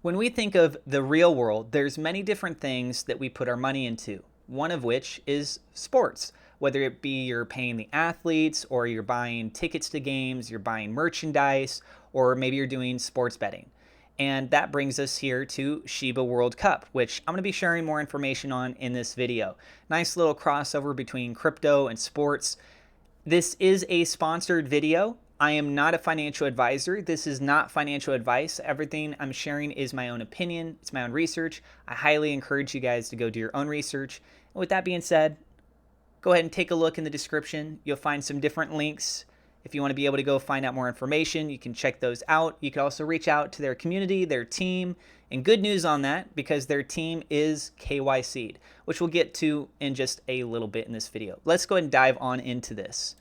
When we think of the real world, there's many different things that we put our money into, one of which is sports. Whether it be you're paying the athletes, or you're buying tickets to games, you're buying merchandise, or maybe you're doing sports betting. And that brings us here to Shiba World Cup, which I'm going to be sharing more information on in this video. Nice little crossover between crypto and sports. This is a sponsored video. I am not a financial advisor. This is not financial advice. Everything I'm sharing is my own opinion. It's my own research. I highly encourage you guys to go do your own research. And with that being said, go ahead and take a look in the description. You'll find some different links. If you want to be able to go find out more information, you can check those out. You can also reach out to their community, their team, and good news on that, because their team is KYC'd, which we'll get to in just a little bit in this video. Let's go ahead and dive on into this.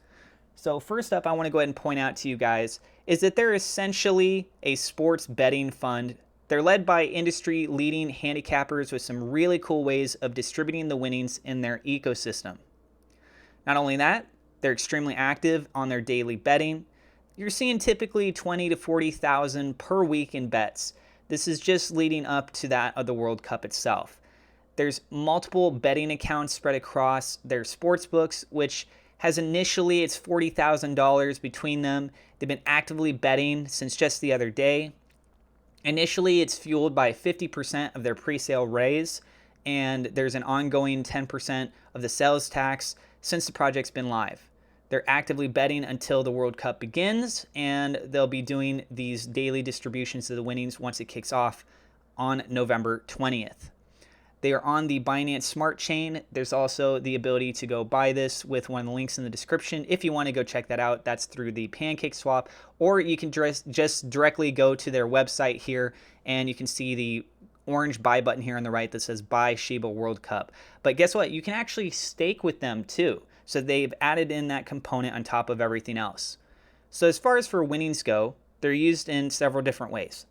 So first up, I want to go ahead and point out to you guys is that they're essentially a sports betting fund. They're led by industry leading handicappers with some really cool ways of distributing the winnings in their ecosystem. Not only that, they're extremely active on their daily betting. You're seeing typically 20 to 40,000 per week in bets. This is just leading up to that of the World Cup itself. There's multiple betting accounts spread across their sports books, which has initially it's $40,000 between them. They've been actively betting since just the other day. Initially, it's fueled by 50% of their pre-sale raise, and there's an ongoing 10% of the sales tax since the project's been live. They're actively betting until the World Cup begins, and they'll be doing these daily distributions of the winnings once it kicks off on November 20th. They are on the Binance Smart Chain. There's also the ability to go buy this with one of the links in the description. If you want to go check that out, that's through the Pancake Swap, or you can just directly go to their website here, and you can see the orange buy button here on the right that says Buy Shiba World Cup. But guess what? You can actually stake with them too. So they've added in that component on top of everything else. So as far as for winnings go, they're used in several different ways.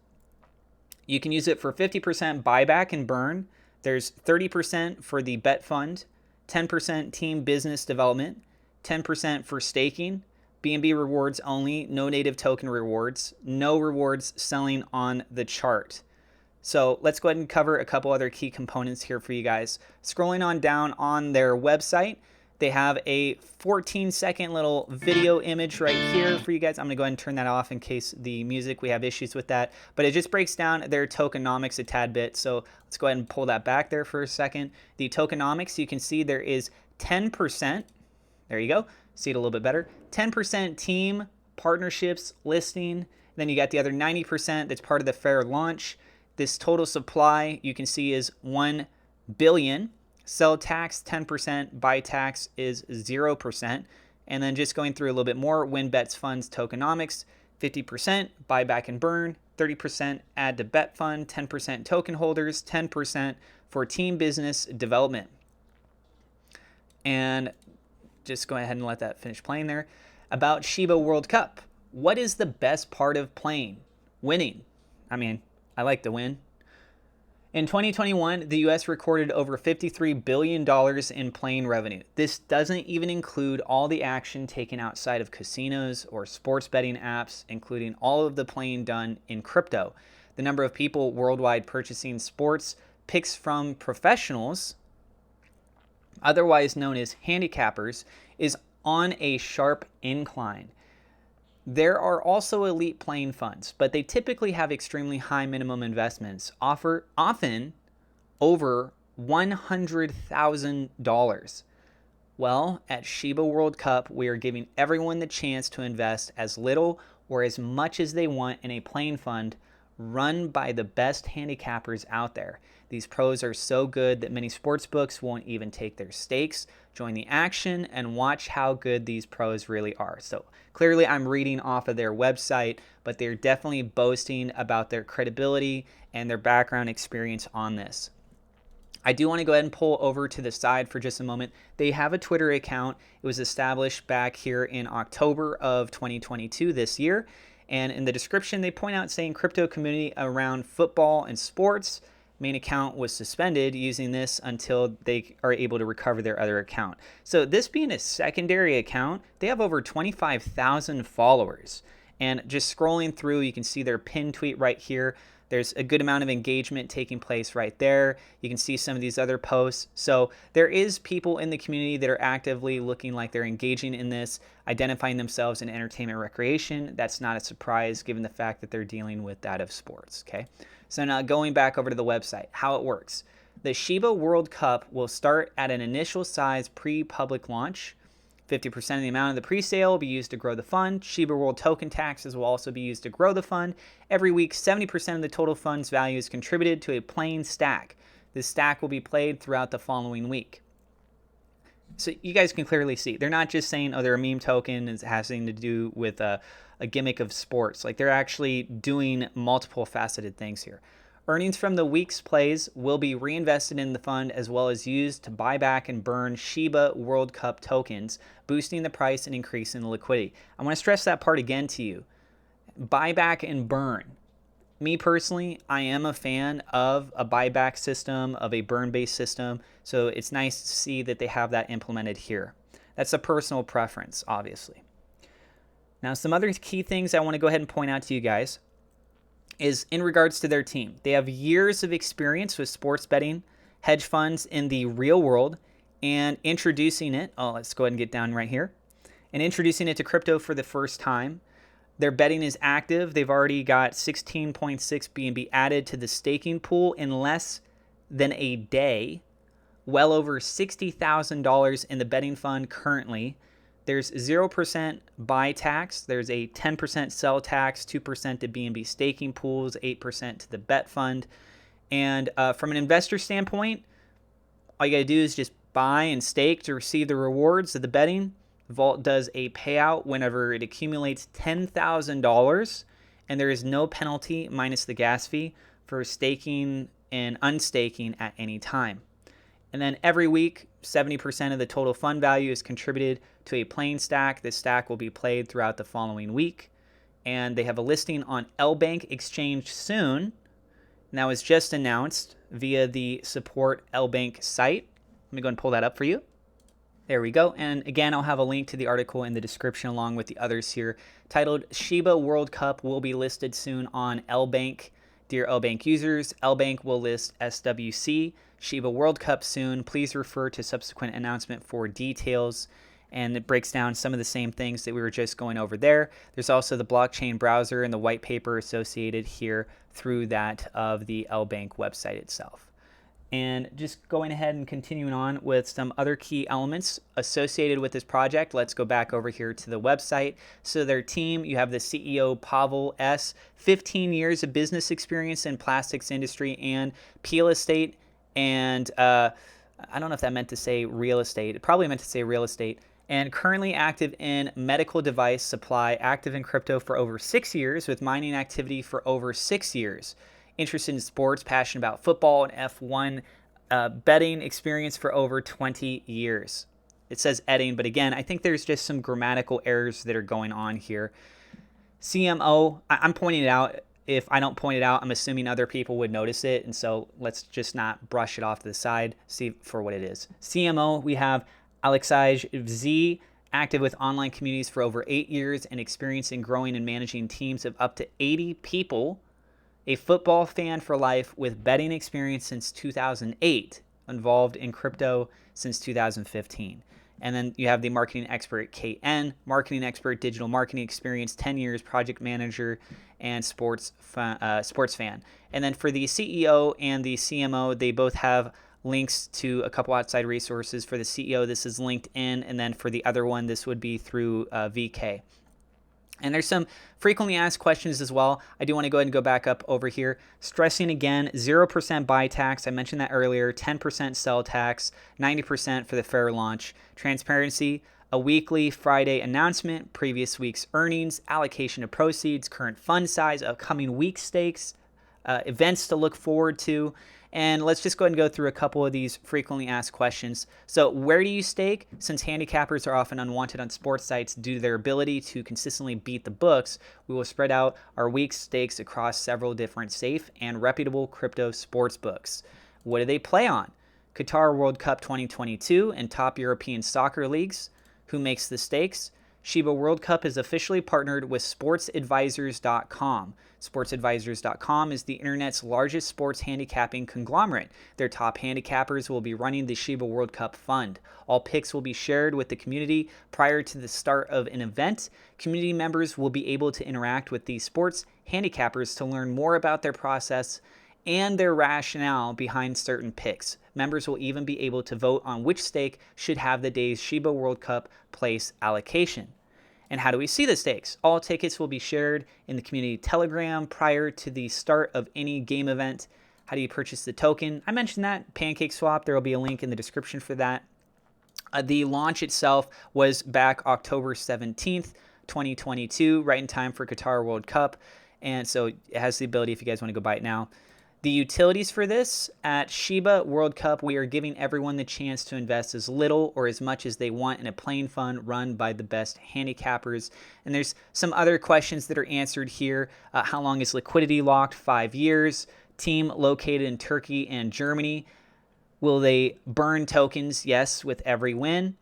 You can use it for 50% buyback and burn. There's 30% for the bet fund, 10% team business development, 10% for staking, BNB rewards only, no native token rewards, no rewards selling on the chart. So let's go ahead and cover a couple other key components here for you guys. Scrolling on down on their website, they have a 14-second little video image right here for you guys. I'm going to go ahead and turn that off in case the music, we have issues with that. But it just breaks down their tokenomics a tad bit. So let's go ahead and pull that back there for a second. The tokenomics, you can see there is 10%. There you go. See it a little bit better. 10% team, partnerships, listing. Then you got the other 90% that's part of the fair launch. This total supply you can see is 1 billion. Sell tax 10%, buy tax is 0%. And then just going through a little bit more, win bets funds tokenomics, 50% buyback and burn, 30% add to bet fund, 10% token holders, 10% for team business development. And just go ahead and let that finish playing there. About Shiba World Cup. What is the best part of playing? Winning. I mean, I like to win. In 2021, the US recorded over $53 billion in playing revenue. This doesn't even include all the action taken outside of casinos or sports betting apps, including all of the playing done in crypto. The number of people worldwide purchasing sports picks from professionals, otherwise known as handicappers, is on a sharp incline. There are also elite playing funds, but they typically have extremely high minimum investments, often over $100,000. Well, at Shiba World Cup, we are giving everyone the chance to invest as little or as much as they want in a playing fund run by the best handicappers out there. These pros are so good that many sports books won't even take their stakes. Join the action and watch how good these pros really are. So clearly I'm reading off of their website, but they're definitely boasting about their credibility and their background experience on this. I do want to go ahead and pull over to the side for just a moment. They have a Twitter account. It was established back here in October of 2022 this year. And in the description, they point out saying crypto community around football and sports. Main account was suspended using this until they are able to recover their other account. So this being a secondary account, they have over 25,000 followers. And just scrolling through, you can see their pinned tweet right here. There's a good amount of engagement taking place right there. You can see some of these other posts. So there is people in the community that are actively looking like they're engaging in this, identifying themselves in entertainment recreation. That's not a surprise given the fact that they're dealing with that of sports, okay? So now going back over to the website, how it works. The Shiba World Cup will start at an initial size pre-public launch. 50% of the amount of the pre-sale will be used to grow the fund. Shiba World token taxes will also be used to grow the fund. Every week, 70% of the total fund's value is contributed to a playing stack. This stack will be played throughout the following week. So you guys can clearly see, they're not just saying, oh, they're a meme token, it has something to do with a gimmick of sports. Like, they're actually doing multiple faceted things here. Earnings from the week's plays will be reinvested in the fund as well as used to buy back and burn Shiba World Cup tokens, boosting the price and increasing the liquidity. I want to stress that part again to you. Buy back and burn. Me personally, I am a fan of a buyback system, of a burn-based system, so it's nice to see that they have that implemented here. That's a personal preference, obviously. Now, some other key things I want to go ahead and point out to you guys is in regards to their team. They have years of experience with sports betting, hedge funds in the real world, and introducing it. Oh, let's go ahead and get down right here. And introducing it to crypto for the first time. Their betting is active. They've already got 16.6 BNB added to the staking pool in less than a day. Well over $60,000 in the betting fund currently. There's 0% buy tax. There's a 10% sell tax, 2% to BNB staking pools, 8% to the bet fund. And from an investor standpoint, all you got to do is just buy and stake to receive the rewards of the betting. Vault does a payout whenever it accumulates $10,000, and there is no penalty minus the gas fee for staking and unstaking at any time. And then every week, 70% of the total fund value is contributed to a playing stack. This stack will be played throughout the following week. And they have a listing on LBank exchange soon. And that was just announced via the support LBank site. Let me go and pull that up for you. There we go. And again, I'll have a link to the article in the description along with the others here, titled Shiba World Cup will be listed soon on LBank. Dear LBank users, LBank will list SWC Shiba World Cup soon. Please refer to subsequent announcement for details. And it breaks down some of the same things that we were just going over there. There's also the blockchain browser and the white paper associated here through that of the LBank website itself. And just going ahead and continuing on with some other key elements associated with this project, let's go back over here to the website. So their team, you have the CEO, Pavel S., 15 years of business experience in plastics industry and peel estate. And I don't know if that meant to say real estate. It probably meant to say real estate. And currently active in medical device supply, active in crypto for over 6 years with mining activity for over 6 years. Interested in sports, passionate about football and F1, betting experience for over 20 years. It says Edding, but again, I think there's just some grammatical errors that are going on here. CMO, I'm pointing it out. If I don't point it out, I'm assuming other people would notice it, and so let's just not brush it off to the side, see for what it is. CMO, we have Alexei Z, active with online communities for over 8 years and experience in growing and managing teams of up to 80 people. A football fan for life with betting experience since 2008, involved in crypto since 2015. And then you have the marketing expert, KN, marketing expert, digital marketing experience, 10 years, project manager, and sports fan. And then for the CEO and the CMO, they both have links to a couple outside resources. For the CEO, this is LinkedIn, and then for the other one, this would be through VK. And there's some frequently asked questions as well. I do want to go ahead and go back up over here. Stressing again, 0% buy tax. I mentioned that earlier. 10% sell tax, 90% for the fair launch. Transparency, a weekly Friday announcement, previous week's earnings, allocation of proceeds, current fund size, upcoming week stakes, events to look forward to. And let's just go ahead and go through a couple of these frequently asked questions. So where do you stake? Since handicappers are often unwanted on sports sites due to their ability to consistently beat the books, we will spread out our week stakes across several different safe and reputable crypto sports books. What do they play on? Qatar World Cup 2022 and top European soccer leagues. Who makes the stakes? Shiba World Cup is officially partnered with sportsadvisors.com. Sportsadvisors.com is the internet's largest sports handicapping conglomerate. Their top handicappers will be running the Shiba World Cup fund. All picks will be shared with the community prior to the start of an event. Community members will be able to interact with these sports handicappers to learn more about their process and their rationale behind certain picks. Members will even be able to vote on which stake should have the day's Shiba World Cup place allocation. And how do we see the stakes? All tickets will be shared in the community Telegram prior to the start of any game event. How do you purchase the token? I mentioned that, PancakeSwap. There will be a link in the description for that. The launch itself was back October 17th, 2022, right in time for Qatar World Cup. And so it has the ability, if you guys want to go buy it now. The utilities for this, at Shiba World Cup, we are giving everyone the chance to invest as little or as much as they want in a playing fund run by the best handicappers. And there's some other questions that are answered here. How long is liquidity locked? 5 years. Team located in Turkey and Germany. Will they burn tokens? Yes, with every win.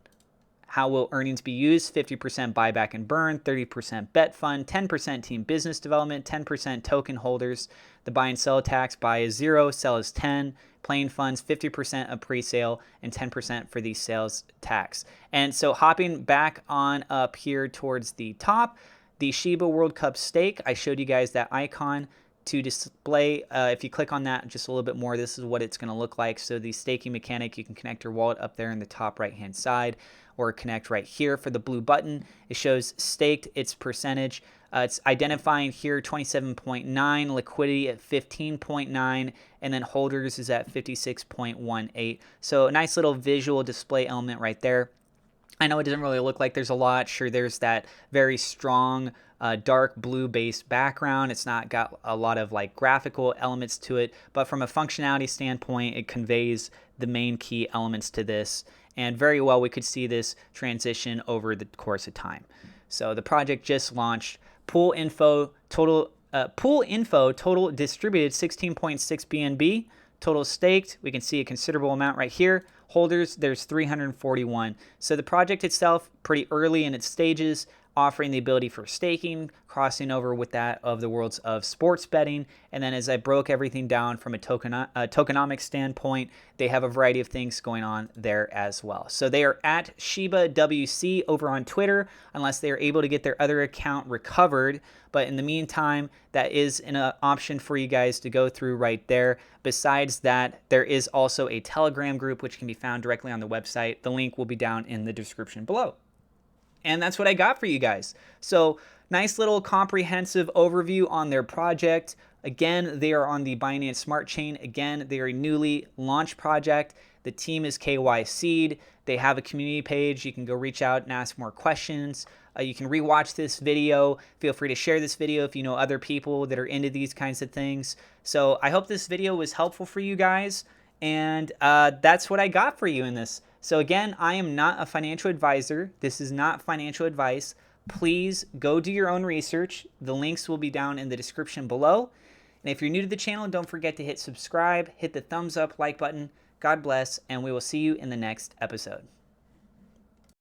How will earnings be used? 50% buyback and burn, 30% bet fund, 10% team business development, 10% token holders. The buy and sell tax, buy is 0, sell is 10. Playing funds, 50% of pre-sale and 10% for the sales tax. And so hopping back on up here towards the top, the Shiba World Cup stake, I showed you guys that icon to display. If you click on that just a little bit more, this is what it's going to look like. So the staking mechanic, you can connect your wallet up there in the top right hand side, or connect right here for the blue button. It shows staked, its percentage. It's identifying here 27.9, liquidity at 15.9, and then holders is at 56.18. So a nice little visual display element right there. I know it doesn't really look like there's a lot. Sure, there's that very strong dark blue based background. It's not got a lot of like graphical elements to it, but from a functionality standpoint, it conveys the main key elements to this. And very well, we could see this transition over the course of time. So the project just launched. Pool info total distributed 16.6 BNB. Total staked, we can see a considerable amount right here. Holders, there's 341. So the project itself, pretty early in its stages, offering the ability for staking, crossing over with that of the worlds of sports betting. And then as I broke everything down from a tokenomics standpoint, they have a variety of things going on there as well. So they are at Shiba WC over on Twitter, unless they are able to get their other account recovered. But in the meantime, that is an option for you guys to go through right there. Besides that, there is also a Telegram group, which can be found directly on the website. The link will be down in the description below. And that's what I got for you guys. So nice little comprehensive overview on their project. Again, they are on the Binance Smart Chain. Again, they are a newly launched project. The team is KYC'd. They have a community page. You can go reach out and ask more questions. You can rewatch this video. Feel free to share this video if you know other people that are into these kinds of things. So I hope this video was helpful for you guys. And that's what I got for you in this. So again, I am not a financial advisor. This is not financial advice. Please go do your own research. The links will be down in the description below. And if you're new to the channel, don't forget to hit subscribe, hit the thumbs up, like button. God bless, and we will see you in the next episode.